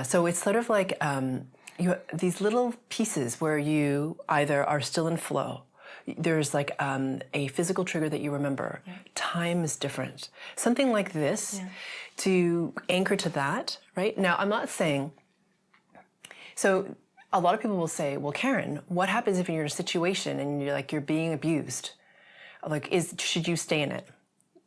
So it's sort of like these little pieces where you either are still in flow. There's like a physical trigger that you remember. Yeah. Time is different. Something like this, to anchor to that, right? Now, I'm not saying, so a lot of people will say, well, Karen, what happens if you're in a situation and you're being abused? Like, should you stay in it?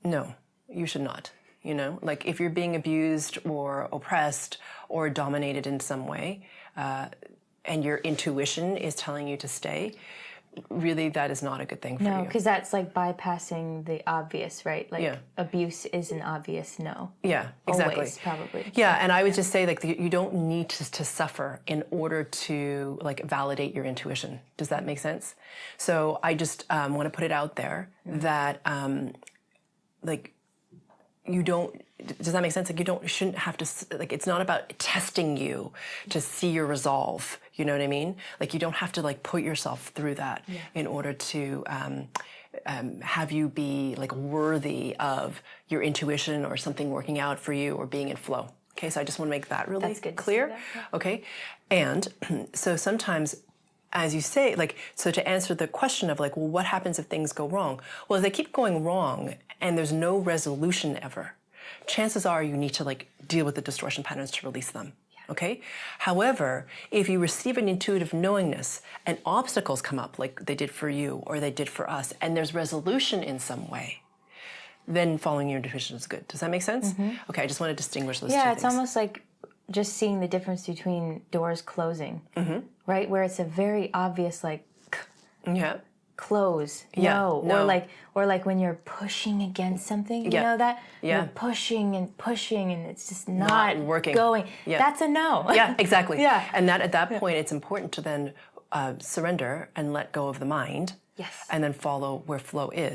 No, you should not. You know, like if you're being abused or oppressed or dominated in some way, and your intuition is telling you to stay, really that is not a good thing for you. No, because that's like bypassing the obvious, right? Like abuse is an obvious no. Yeah, exactly. Always, probably. Yeah, and I would just say like you don't need to suffer in order to like validate your intuition. Does that make sense? So I just want to put it out there that like you don't. Does that make sense? Like shouldn't have to, like it's not about testing you to see your resolve, you know what I mean? Like you don't have to like put yourself through that in order to have you be like worthy of your intuition or something working out for you or being in flow. Okay, so I just want to make that really clear. Okay, and so sometimes, as you say, like, so to answer the question of like, well, what happens if things go wrong? Well, if they keep going wrong and there's no resolution ever, chances are you need to like deal with the distortion patterns to release them, okay? However, if you receive an intuitive knowingness and obstacles come up like they did for you or they did for us, and there's resolution in some way, then following your intuition is good. Does that make sense? Okay, I just want to distinguish those two things. Yeah, it's almost like just seeing the difference between doors closing, right? Where it's a very obvious like, close, no. Or like when you're pushing against something, you know that? You're pushing and it's just not working. Going. That's a no. Yeah, exactly. And that at that point, it's important to then surrender and let go of the mind. Yes. And then follow where flow is.